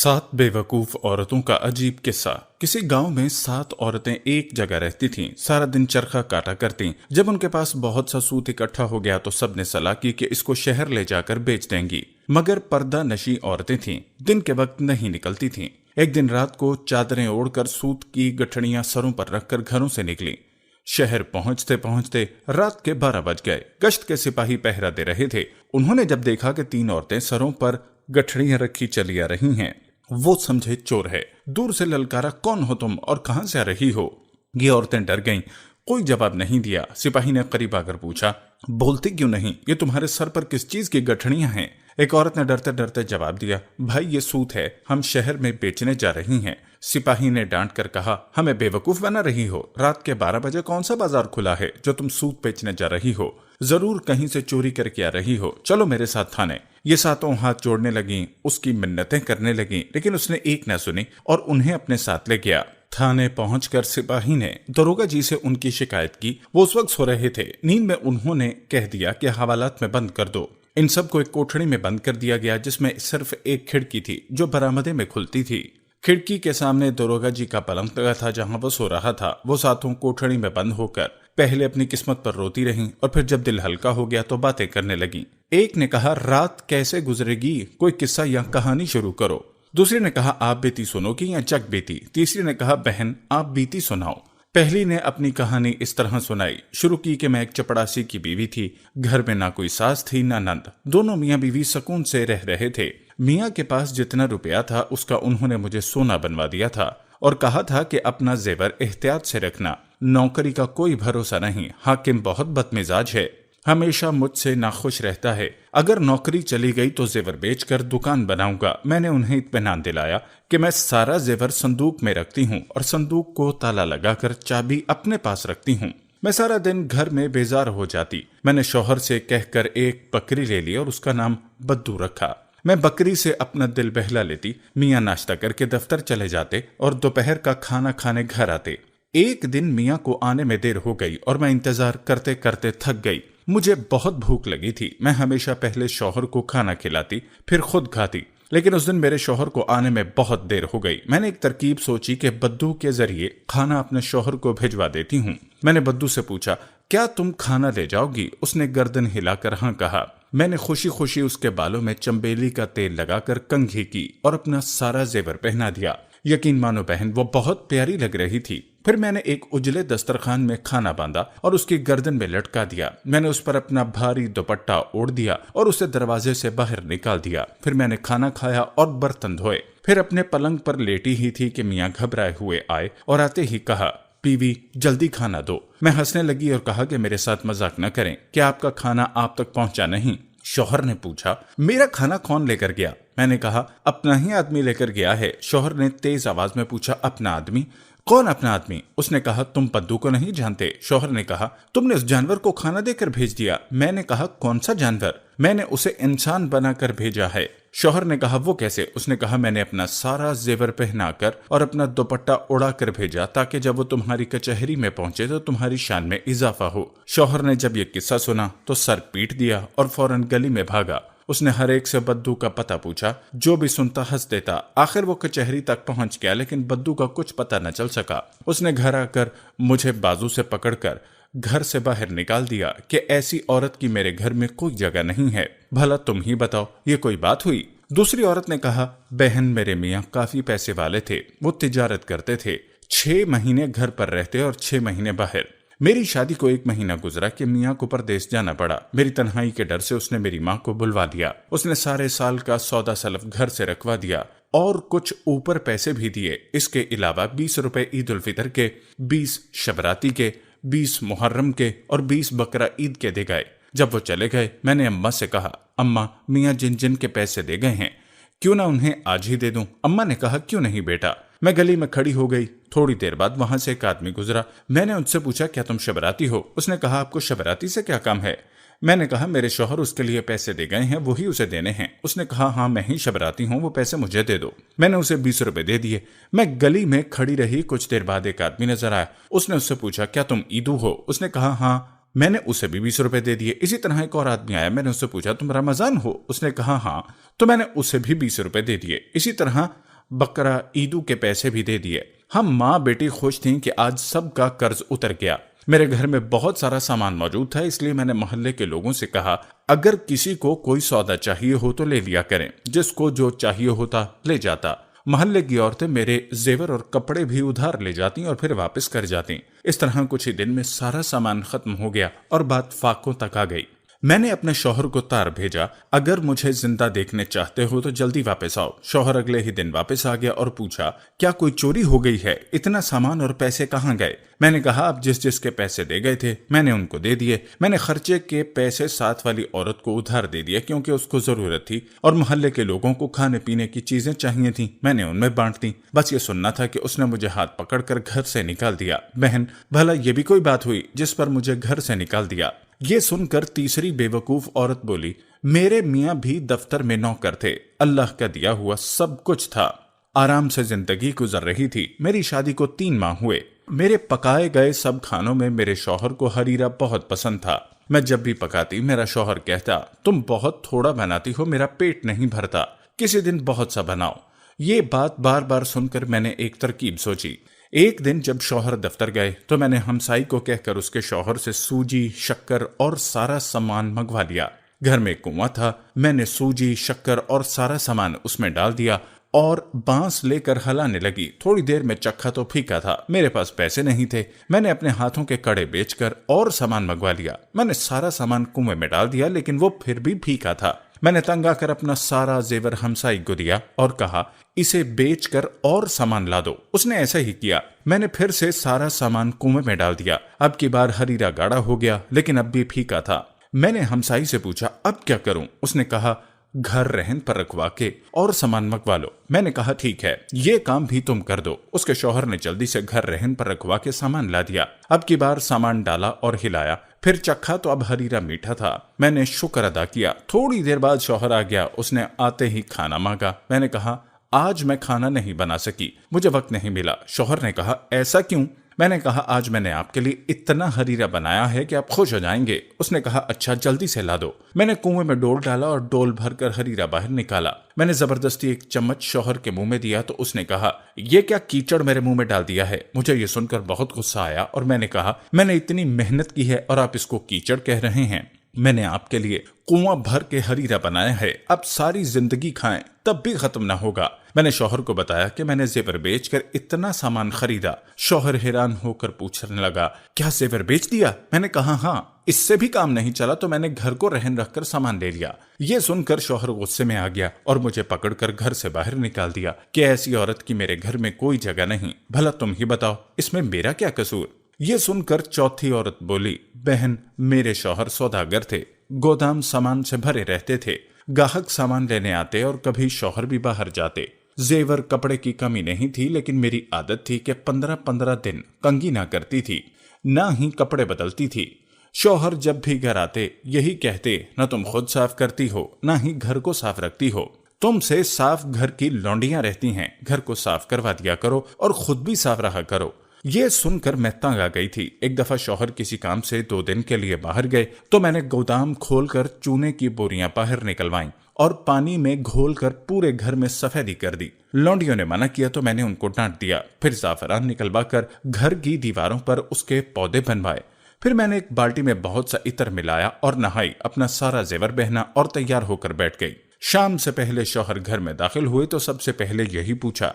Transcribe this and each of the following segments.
7 बेवकूफ औरतों का अजीब किस्सा। किसी गांव में 7 औरतें एक जगह रहती थीं। सारा दिन चरखा काटा करतीं। जब उनके पास बहुत सा सूत इकट्ठा हो गया तो सबने सलाह की कि इसको शहर ले जाकर बेच देंगी। मगर पर्दा नशी औरतें थीं, दिन के वक्त नहीं निकलती थीं। एक दिन रात को चादरें ओढ़कर सूत की गठड़ियां सरों पर रखकर घरों से निकली। शहर पहुंचते पहुंचते रात के 12 बज गए। गश्त के सिपाही पहरा दे रहे थे। उन्होंने जब देखा कि 3 औरतें सरों पर गठड़ियां रखी चली आ रही हैं, वो समझे चोर है। दूर से ललकारा, कौन हो तुम और कहां से आ रही हो? ये औरतें डर गईं। कोई जवाब नहीं दिया। सिपाही ने करीब आकर पूछा, बोलती क्यों नहीं? ये तुम्हारे सर पर किस चीज की गठड़ियां हैं? एक औरत ने डरते डरते जवाब दिया, भाई ये सूत है, हम शहर में बेचने जा रही हैं। सिपाही ने डांट कर कहा, हमें बेवकूफ बना रही हो? रात के 12 बजे कौन सा बाजार खुला है जो तुम सूत बेचने जा रही हो? जरूर कहीं से चोरी करके आ रही हो। चलो मेरे साथ थाने। ये 7 हाथ जोड़ने लगी, उसकी मिन्नतें करने लगी, लेकिन उसने एक न सुनी और उन्हें अपने साथ ले गया। थाने पहुंचकर सिपाही ने दरोगा जी से उनकी शिकायत की। वो उस वक्त सो रहे थे। नींद में उन्होंने कह दिया कि हवालात में बंद कर दो। इन सबको एक कोठड़ी में बंद कर दिया गया जिसमें सिर्फ एक खिड़की थी जो बरामदे में खुलती थी। खिड़की के सामने दरोगा जी का पलंग लगा था जहां वो सो रहा था। वो 7 कोठड़ी में बंद होकर पहले अपनी किस्मत पर रोती रहीं और फिर जब दिल हल्का हो गया तो बातें करने लगी। एक ने कहा, रात कैसे गुजरेगी, कोई किस्सा या कहानी शुरू करो। दूसरी ने कहा, आप बीती सुनोगी या जग बीती? तीसरी ने कहा, बहन आप बीती सुनाओ। पहली ने अपनी कहानी इस तरह सुनाई। शुरू की कि मैं एक चपड़ासी की बीवी थी। घर में ना कोई सास थी ना नंद। दोनों मियाँ बीवी सुकून से रह रहे थे। मियाँ के पास जितना रुपया था उसका उन्होंने मुझे सोना बनवा दिया था और कहा था कि अपना जेवर एहतियात से रखना। नौकरी का कोई भरोसा नहीं। हाकिम बहुत बदमिजाज है, हमेशा मुझसे नाखुश रहता है। अगर नौकरी चली गई तो जेवर बेचकर दुकान बनाऊंगा। मैंने उन्हें इत्मीनान दिलाया कि मैं सारा जेवर संदूक में रखती हूँ और संदूक को ताला लगाकर चाबी अपने पास रखती हूँ। मैं सारा दिन घर में बेजार हो जाती। मैंने शौहर से कहकर एक बकरी ले ली और उसका नाम बद्दू रखा। मैं बकरी से अपना दिल बहला लेती। मियाँ नाश्ता करके दफ्तर चले जाते और दोपहर का खाना खाने घर आते। एक दिन मियाँ को आने में देर हो गई और मैं इंतजार करते करते थक गई। मुझे बहुत भूख लगी थी। मैं हमेशा पहले शौहर को खाना खिलाती फिर खुद खाती, लेकिन उस दिन मेरे शौहर को आने में बहुत देर हो गई। मैंने एक तरकीब सोची कि बद्दू के जरिए खाना अपने शौहर को भिजवा देती हूँ। मैंने बद्दू से पूछा, क्या तुम खाना ले जाओगी? उसने गर्दन हिलाकर हाँ कहा। मैंने खुशी खुशी उसके बालों में चंबेली का तेल लगाकर कंघी की और अपना सारा जेवर पहना दिया। यकीन मानो बहन, वो बहुत प्यारी लग रही थी। फिर मैंने एक उजले दस्तरखान में खाना बांधा और उसकी गर्दन में लटका दिया। मैंने उस पर अपना भारी दुपट्टा ओढ़ दिया और उसे दरवाजे से बाहर निकाल दिया। फिर मैंने खाना खाया और बर्तन धोए। फिर अपने पलंग पर लेटी ही थी कि मियाँ घबराए हुए आए और आते ही कहा, बीवी जल्दी खाना दो। मैं हंसने लगी और कहा कि मेरे साथ मजाक न करें, क्या आपका खाना आप तक पहुंचा नहीं? शौहर ने पूछा, मेरा खाना कौन लेकर गया? मैंने कहा, अपना ही आदमी लेकर गया है। शौहर ने तेज आवाज में पूछा, अपना आदमी? कौन अपना आदमी? उसने कहा, तुम पद्दू को नहीं जानते? शौहर ने कहा, तुमने उस जानवर को खाना देकर भेज दिया। मैंने कहा, कौन सा जानवर? मैंने उसे इंसान बनाकर भेजा है। शौहर ने कहा, वो कैसे? उसने कहा, मैंने अपना सारा जेवर पहनाकर और अपना दुपट्टा उड़ा कर भेजा ताकि जब वो तुम्हारी कचहरी में पहुंचे तो तुम्हारी शान में इजाफा हो। शौहर ने जब ये किस्सा सुना तो सर पीट दिया और फौरन गली में भागा। उसने हर एक से बद्दू का पता पूछा। जो भी सुनता हंस देता। आखिर वो कचहरी तक पहुंच गया, लेकिन बद्दू का कुछ पता न चल सका। उसने घर आकर मुझे बाजू से पकड़कर घर से बाहर निकाल दिया कि ऐसी औरत की मेरे घर में कोई जगह नहीं है। भला तुम ही बताओ, ये कोई बात हुई? दूसरी औरत ने कहा, बहन मेरे मियाँ काफी पैसे वाले थे। वो तिजारत करते थे। 6 महीने घर पर रहते और 6 महीने बाहर। मेरी शादी को 1 महीना गुजरा कि मियाँ को परदेश जाना पड़ा। मेरी तन्हाई के डर से उसने मेरी माँ को बुलवा दिया। उसने सारे साल का सौदा सलफ घर से रखवा दिया और कुछ ऊपर पैसे भी दिए। इसके अलावा 20 रुपए ईद उल फितर के, 20 शबराती के, 20 मुहर्रम के और 20 बकरा ईद के दे गए। जब वो चले गए मैंने अम्मा से कहा, अम्मा मियाँ जिन जिन के पैसे दे गए हैं क्यों ना उन्हें आज ही दे दूं? अम्मा ने कहा, क्यों नहीं बेटा। मैं गली में खड़ी हो गई। थोड़ी देर बाद वहां से एक आदमी गुजरा। मैंने उनसे पूछा, क्या तुम शबराती हो? उसने कहा, आपको शबराती से क्या काम है? मैंने कहा, मेरे शौहर उसके लिए पैसे दे गए हैं, वही उसे देने हैं। उसने कहा, हाँ मैं ही शबराती हूँ, वो पैसे मुझे दे दो। मैंने उसे 20 रुपए दे दिए। मैं गली में खड़ी रही। कुछ देर बाद एक आदमी नजर आया। उसने उससे पूछा, क्या तुम ईदू हो? उसने कहा, हाँ। मैंने उसे भी 20 रुपए दे दिए। इसी तरह एक और आदमी आया। मैंने उससे पूछा, तुम रमजान हो? उसने कहा, हाँ। तो मैंने उसे भी 20 रुपए दे दिए। इसी तरह बकरा, ईदू के पैसे भी दे दिए। हम माँ बेटी खुश थीं कि आज सबका कर्ज उतर गया। मेरे घर में बहुत सारा सामान मौजूद था, इसलिए मैंने मोहल्ले के लोगों से कहा अगर किसी को कोई सौदा चाहिए हो तो ले लिया करें, जिसको जो चाहिए होता ले जाता। मोहल्ले की औरतें मेरे जेवर और कपड़े भी उधार ले जाती और फिर वापस कर जाती। इस तरह कुछ ही दिन में सारा सामान खत्म हो गया और बात फाकों तक आ गई। मैंने अपने शौहर को तार भेजा, अगर मुझे जिंदा देखने चाहते हो तो जल्दी वापस आओ। शौहर अगले ही दिन वापस आ गया और पूछा क्या कोई चोरी हो गई है, इतना सामान और पैसे कहाँ गए? मैंने कहा आप जिस जिसके पैसे दे गए थे मैंने उनको दे दिए। मैंने खर्चे के पैसे साथ वाली औरत को उधार दे दिए क्योंकि उसको जरूरत थी, और मोहल्ले के लोगों को खाने पीने की चीजें चाहिए थी, मैंने उनमें बांट दी। बस ये सुनना था कि उसने मुझे हाथ पकड़कर घर से निकाल दिया। बहन, भला ये भी कोई बात हुई जिस पर मुझे घर से निकाल दिया? ये सुनकर तीसरी बेवकूफ औरत बोली मेरे मियाँ भी दफ्तर में नौकर थे, अल्लाह का दिया हुआ सब कुछ था। आराम से जिंदगी गुजर रही थी। मेरी शादी को 3 माह हुए। मेरे पकाए गए सब खानों में मेरे शौहर को हरीरा बहुत पसंद था। मैं जब भी पकाती मेरा शौहर कहता तुम बहुत थोड़ा बनाती हो, मेरा पेट नहीं भरता, किसी दिन बहुत सा बनाओ। ये बात बार बार सुनकर मैंने एक तरकीब सोची। एक दिन जब शौहर दफ्तर गए तो मैंने हमसाई को कहकर उसके शौहर से सूजी, शक्कर और सारा सामान मंगवा लिया। घर में कुआं था, मैंने सूजी, शक्कर और सारा सामान उसमें डाल दिया और बांस लेकर हलाने लगी। थोड़ी देर में चखा तो फीका था। मेरे पास पैसे नहीं थे। मैंने अपने हाथों के कड़े बेचकर और सामान मंगवा लिया। मैंने सारा सामान कुएं में डाल दिया लेकिन वो फिर भी फीका था। मैंने तंग आकर अपना सारा जेवर हमसाई को दिया और कहा इसे बेचकर और सामान ला दो। उसने ऐसा ही किया। मैंने फिर से सारा सामान कुएं में डाल दिया। अब की बार हरीरा गाढ़ा हो गया लेकिन अब भी फीका था। मैंने हमसाई से पूछा अब क्या करूं? उसने कहा घर रहन पर रखवा के और सामान मंगवा लो। मैंने कहा ठीक है, ये काम भी तुम कर दो। उसके शौहर ने जल्दी से घर रहन पर रखवा के सामान ला दिया। अब की बार सामान डाला और हिलाया, फिर चखा तो अब हरीरा मीठा था। मैंने शुक्र अदा किया। थोड़ी देर बाद शौहर आ गया। उसने आते ही खाना मांगा। मैंने कहा आज मैं खाना नहीं बना सकी, मुझे वक्त नहीं मिला। शौहर ने कहा ऐसा क्यों? मैंने कहा आज मैंने आपके लिए इतना हरीरा बनाया है कि आप खुश हो जाएंगे। उसने कहा अच्छा जल्दी से ला दो। मैंने कुएं में डोल डाला और डोल भरकर हरीरा बाहर निकाला। मैंने जबरदस्ती एक चम्मच शौहर के मुंह में दिया तो उसने कहा ये क्या कीचड़ मेरे मुंह में डाल दिया है। मुझे ये सुनकर बहुत गुस्सा आया और मैंने कहा मैंने इतनी मेहनत की है और आप इसको कीचड़ कह रहे हैं। मैंने आपके लिए कुआं भर के हरीरा बनाया है, अब सारी जिंदगी खाएं तब भी खत्म ना होगा। मैंने शौहर को बताया कि मैंने जेवर बेचकर इतना सामान खरीदा। शौहर हैरान होकर पूछने लगा क्या जेवर बेच दिया? मैंने कहा हाँ, इससे भी काम नहीं चला तो मैंने घर को रहन रखकर सामान ले लिया। ये सुनकर शौहर गुस्से में आ गया और मुझे पकड़कर घर से बाहर निकाल दिया कि ऐसी औरत की मेरे घर में कोई जगह नहीं, भला तुम ही बताओ इसमें मेरा क्या कसूर? ये सुनकर चौथी औरत बोली बहन, मेरे शौहर सौदागर थे, गोदाम सामान से भरे रहते थे। गाहक सामान लेने आते और कभी शौहर भी बाहर जाते। जेवर कपड़े की कमी नहीं थी लेकिन मेरी आदत थी कि 15-15 दिन कंघी ना करती थी, ना ही कपड़े बदलती थी। शौहर जब भी घर आते यही कहते न तुम खुद साफ करती हो ना ही घर को साफ रखती हो, तुमसे साफ घर की लौंडियां रहती हैं, घर को साफ करवा दिया करो और खुद भी साफ रहा करो। ये सुनकर मैं तंग आ गई थी। एक दफा शौहर किसी काम से 2 दिन के लिए बाहर गए तो मैंने गोदाम खोलकर चूने की बोरियां बाहर निकलवाईं और पानी में घोलकर पूरे घर में सफेदी कर दी। लौंडियों ने मना किया तो मैंने उनको डांट दिया। फिर जाफरान निकलवा कर घर की दीवारों पर उसके पौधे बनवाए। फिर मैंने एक बाल्टी में बहुत सा इत्र मिलाया और नहाई, अपना सारा जेवर पहना और तैयार होकर बैठ गई। शाम से पहले शौहर घर में दाखिल हुए तो सबसे पहले यही पूछा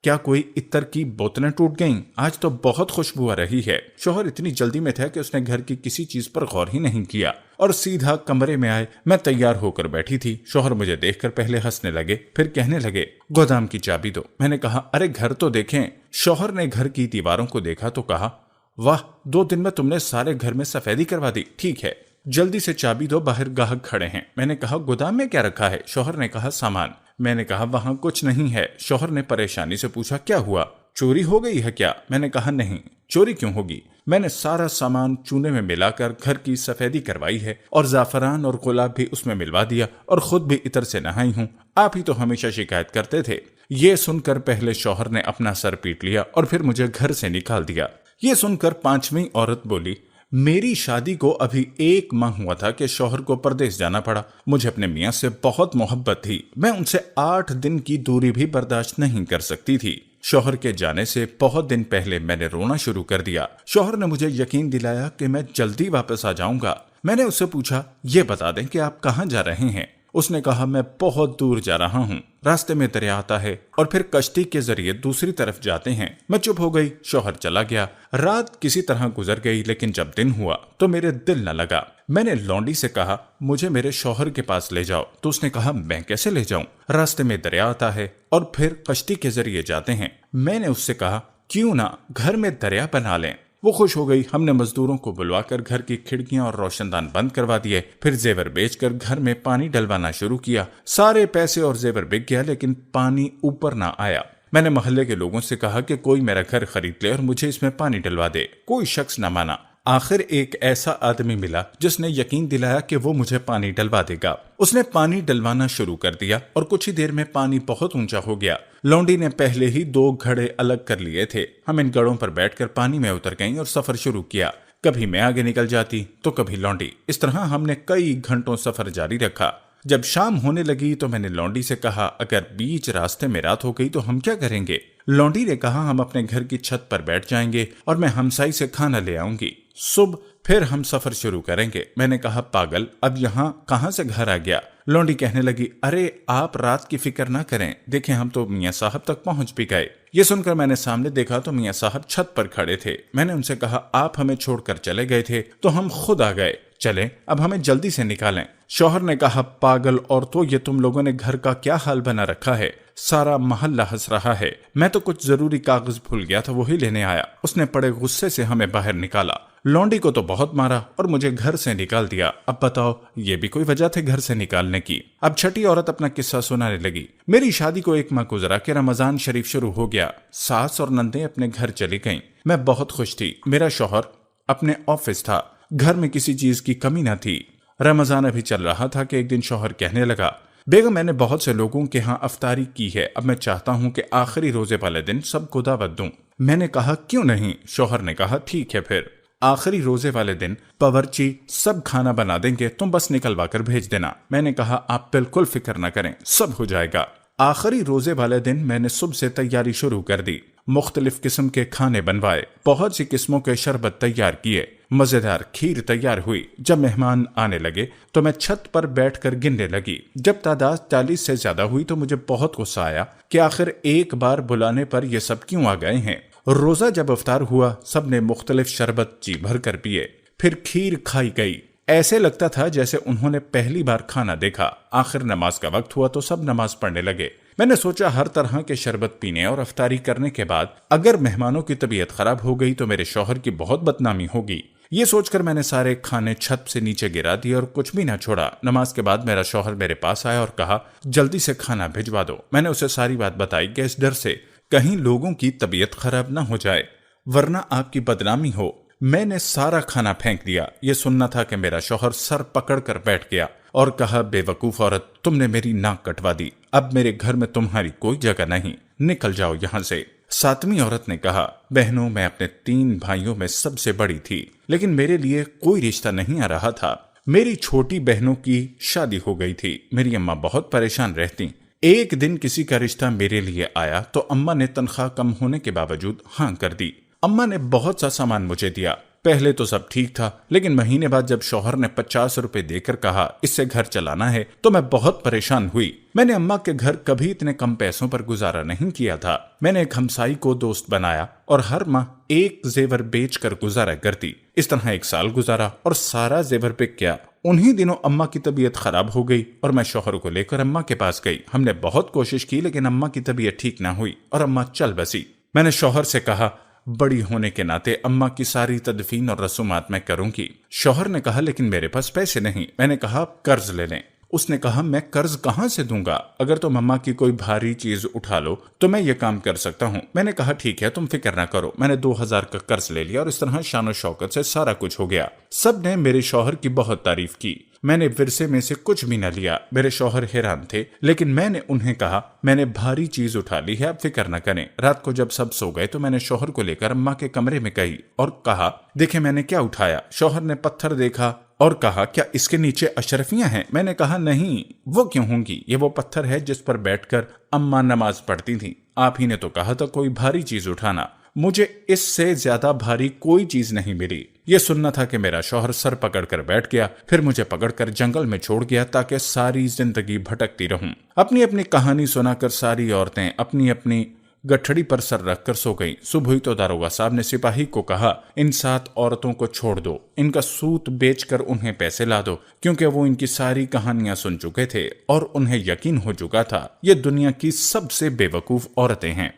क्या कोई इत्र की बोतलें टूट गईं? आज तो बहुत खुशबू आ रही है। शौहर इतनी जल्दी में था कि उसने घर की किसी चीज पर गौर ही नहीं किया और सीधा कमरे में आए। मैं तैयार होकर बैठी थी। शौहर मुझे देखकर पहले हंसने लगे, फिर कहने लगे गोदाम की चाबी दो। मैंने कहा अरे घर तो देखें। शौहर ने घर की दीवारों को देखा तो कहा वाह, 2 दिन में तुमने सारे घर में सफेदी करवा दी। ठीक है, जल्दी से चाबी दो, बाहर गाहक खड़े हैं। मैंने कहा गोदाम में क्या रखा है? शौहर ने कहा सामान। मैंने कहा वहां कुछ नहीं है। शौहर ने परेशानी से पूछा क्या हुआ, चोरी हो गई है क्या? मैंने कहा नहीं, चोरी क्यों होगी, मैंने सारा सामान चूने में मिलाकर घर की सफेदी करवाई है और जाफरान और गुलाब भी उसमें मिलवा दिया और खुद भी इत्र से नहाई हूँ। आप ही तो हमेशा शिकायत करते थे। ये सुनकर पहले शौहर ने अपना सर पीट लिया और फिर मुझे घर से निकाल दिया। ये सुनकर 5वीं औरत बोली میری شادی کو ابھی 1 ماہ ہوا تھا کہ شوہر کو پردیس جانا پڑا۔ مجھے اپنے میاں سے بہت محبت تھی، میں ان سے 8 دن کی دوری بھی برداشت نہیں کر سکتی تھی۔ شوہر کے جانے سے بہت دن پہلے میں نے رونا شروع کر دیا۔ شوہر نے مجھے یقین دلایا کہ میں جلدی واپس آ جاؤں گا۔ میں نے اس سے پوچھا، یہ بتا دیں کہ آپ کہاں جا رہے ہیں؟ اس نے کہا، میں بہت دور جا رہا ہوں، راستے میں دریا آتا ہے اور پھر کشتی کے ذریعے دوسری طرف جاتے ہیں۔ میں چپ ہو گئی۔ شوہر چلا گیا۔ رات کسی طرح گزر گئی، لیکن جب دن ہوا تو میرے دل نہ لگا۔ میں نے لونڈی سے کہا، مجھے میرے شوہر کے پاس لے جاؤ، تو اس نے کہا، میں کیسے لے جاؤں؟ راستے میں دریا آتا ہے اور پھر کشتی کے ذریعے جاتے ہیں۔ میں نے اس سے کہا، کیوں نہ گھر میں دریا بنا لیں؟ وہ خوش ہو گئی۔ ہم نے مزدوروں کو بلوا کر گھر کی کھڑکیاں اور روشن دان بند کروا دیے، پھر زیور بیچ کر گھر میں پانی ڈلوانا شروع کیا۔ سارے پیسے اور زیور بک گیا، لیکن پانی اوپر نہ آیا۔ میں نے محلے کے لوگوں سے کہا کہ کوئی میرا گھر خرید لے اور مجھے اس میں پانی ڈلوا دے۔ کوئی شخص نہ مانا۔ آخر ایک ایسا آدمی ملا جس نے یقین دلایا کہ وہ مجھے پانی ڈلوا دے گا۔ اس نے پانی ڈلوانا شروع کر دیا اور کچھ ہی دیر میں پانی بہت اونچا ہو گیا۔ لونڈی نے پہلے ہی 2 گھڑے الگ کر لیے تھے۔ ہم ان گڑوں پر بیٹھ کر پانی میں اتر گئیں اور سفر شروع کیا۔ کبھی میں آگے نکل جاتی تو کبھی لونڈی۔ اس طرح ہم نے کئی گھنٹوں سفر جاری رکھا۔ جب شام ہونے لگی تو میں نے لونڈی سے کہا، اگر بیچ راستے میں رات ہو گئی تو ہم کیا کریں گے؟ لونڈی نے کہا، ہم اپنے گھر کی چھت پر بیٹھ جائیں گے اور میں ہمسائی سے کھانا لے آؤں گی۔ صبح پھر ہم سفر شروع کریں گے۔ میں نے کہا، پاگل، اب یہاں کہاں سے گھر آ گیا؟ لونڈی کہنے لگی، ارے آپ رات کی فکر نہ کریں، دیکھیں ہم تو میاں صاحب تک پہنچ بھی گئے۔ یہ سن کر میں نے سامنے دیکھا تو میاں صاحب چھت پر کھڑے تھے۔ میں نے ان سے کہا، آپ ہمیں چھوڑ کر چلے گئے تھے تو ہم خود آ گئے، چلیں اب ہمیں جلدی سے نکالیں۔ شوہر نے کہا، پاگل عورتوں، یہ تم لوگوں نے گھر کا کیا حال بنا رکھا ہے؟ سارا محلہ ہنس رہا ہے۔ میں تو کچھ ضروری کاغذ بھول گیا تھا، وہی لینے آیا۔ اس نے بڑے غصے سے ہمیں باہر نکالا۔ لونڈی کو تو بہت مارا اور مجھے گھر سے نکال دیا۔ اب بتاؤ، یہ بھی کوئی وجہ تھے گھر سے نکالنے کی؟ اب چھٹی عورت اپنا قصہ سنانے لگی۔ میری شادی کو 1 ماہ گزرا کہ رمضان شریف شروع ہو گیا۔ ساس اور نندیں اپنے گھر چلی گئیں۔ میں بہت خوش تھی۔ میرا شوہر اپنے آفس تھا، گھر میں کسی چیز کی کمی نہ تھی۔ رمضان ابھی چل رہا تھا کہ ایک دن شوہر کہنے لگا، بیگم، میں نے بہت سے لوگوں کے ہاں افطاری کی ہے، اب میں چاہتا ہوں کہ آخری روزے والے دن سب کو دعوت دوں۔ میں نے کہا، کیوں نہیں؟ شوہر نے کہا، ٹھیک ہے، پھر آخری روزے والے دن باورچی سب کھانا بنا دیں گے، تم بس نکلوا کر بھیج دینا۔ میں نے کہا، آپ بالکل فکر نہ کریں، سب ہو جائے گا۔ آخری روزے والے دن میں نے صبح سے تیاری شروع کر دی۔ مختلف قسم کے کھانے بنوائے، بہت سی قسموں کے شربت تیار کیے، مزیدار کھیر تیار ہوئی۔ جب مہمان آنے لگے تو میں چھت پر بیٹھ کر گننے لگی۔ جب تعداد 40 سے زیادہ ہوئی تو مجھے بہت غصہ آیا کہ آخر ایک بار بلانے پر یہ سب کیوں آ گئے ہیں۔ روزہ جب افطار ہوا، سب نے مختلف شربت جی بھر کر پیے، پھر کھیر کھائی گئی۔ ایسے لگتا تھا جیسے انہوں نے پہلی بار کھانا دیکھا۔ آخر نماز کا وقت ہوا تو سب نماز پڑھنے لگے۔ میں نے سوچا ہر طرح کے شربت پینے اور افطاری کرنے کے بعد اگر مہمانوں کی طبیعت خراب ہو گئی تو میرے شوہر کی بہت بدنامی ہوگی۔ یہ سوچ کر میں نے سارے کھانے چھت سے نیچے گرا دیے اور کچھ بھی نہ چھوڑا۔ نماز کے بعد میرا شوہر میرے پاس آیا اور کہا، جلدی سے کھانا بھجوا دو۔ میں نے اسے ساری بات بتائی کہ اس ڈر سے کہیں لوگوں کی طبیعت خراب نہ ہو جائے ورنہ آپ کی بدنامی ہو۔ میں نے سارا کھانا پھینک دیا۔ یہ سننا تھا کہ میرا شوہر سر پکڑ کر بیٹھ گیا اور کہا، بے وقوف عورت، تم نے میری ناک کٹوا دی، اب میرے گھر میں تمہاری کوئی جگہ نہیں، نکل جاؤ یہاں سے۔ 7ویں عورت نے کہا، بہنوں، میں اپنے 3 بھائیوں میں سب سے بڑی تھی، لیکن میرے لیے کوئی رشتہ نہیں آ رہا تھا۔ میری چھوٹی بہنوں کی شادی ہو گئی تھی، میری اماں بہت پریشان رہتی۔ ایک دن کسی کا رشتہ میرے لیے آیا تو اماں نے تنخواہ کم ہونے کے باوجود ہاں کر دی۔ اماں نے بہت سا سامان مجھے دیا۔ پہلے تو سب ٹھیک تھا، لیکن مہینے بعد جب شوہر نے 50 روپے دے کر کہا اس سے گھر چلانا ہے تو میں بہت پریشان ہوئی۔ میں نے اماں کے گھر کبھی اتنے کم پیسوں پر گزارا نہیں کیا تھا۔ میں نے ایک ہمسائی کو دوست بنایا اور ہر ماہ ایک زیور بیچ کر گزارا کرتی۔ اس طرح 1 سال گزارا اور سارا زیور بک گیا۔ انہی دنوں اماں کی طبیعت خراب ہو گئی اور میں شوہر کو لے کر اماں کے پاس گئی۔ ہم نے بہت کوشش کی لیکن اماں کی طبیعت ٹھیک نہ ہوئی اور اماں چل بسی۔ میں نے شوہر سے کہا، بڑی ہونے کے ناطے اماں کی ساری تدفین اور رسومات میں کروں گی۔ شوہر نے کہا، لیکن میرے پاس پیسے نہیں۔ میں نے کہا، قرض لے لیں۔ اس نے کہا، میں قرض کہاں سے دوں گا؟ اگر تم اماں کی کوئی بھاری چیز اٹھا لو تو میں یہ کام کر سکتا ہوں۔ میں نے کہا، ٹھیک ہے، تم فکر نہ کرو۔ میں نے 2000 کا قرض لے لیا اور اس طرح شان و شوکت سے سارا کچھ ہو گیا۔ سب نے میرے شوہر کی بہت تعریف کی۔ میں نے ورثے میں سے کچھ بھی نہ لیا۔ میرے شوہر حیران تھے، لیکن میں نے انہیں کہا میں نے بھاری چیز اٹھا لی ہے، آپ فکر نہ کریں۔ رات کو جب سب سو گئے تو میں نے شوہر کو لے کر اماں کے کمرے میں گئی اور کہا دیکھیں میں نے کیا اٹھایا۔ شوہر نے پتھر دیکھا اور کہا کیا اس کے نیچے اشرفیاں ہیں؟ میں نے کہا نہیں، وہ کیوں ہوں گی، یہ وہ پتھر ہے جس پر بیٹھ کر اماں نماز پڑھتی تھیں، آپ ہی نے تو کہا تھا کوئی بھاری چیز اٹھانا، مجھے اس سے زیادہ بھاری کوئی چیز نہیں ملی۔ یہ سننا تھا کہ میرا شوہر سر پکڑ کر بیٹھ گیا، پھر مجھے پکڑ کر جنگل میں چھوڑ گیا تاکہ ساری زندگی بھٹکتی رہوں۔ اپنی اپنی کہانی سنا کر ساری عورتیں اپنی اپنی گٹھڑی پر سر رکھ کر سو گئیں۔ صبح ہوئی تو داروغہ صاحب نے سپاہی کو کہا ان 7 عورتوں کو چھوڑ دو، ان کا سوت بیچ کر انہیں پیسے لا دو، کیونکہ وہ ان کی ساری کہانیاں سن چکے تھے اور انہیں یقین ہو چکا تھا یہ دنیا کی سب سے بے وقوف عورتیں ہیں۔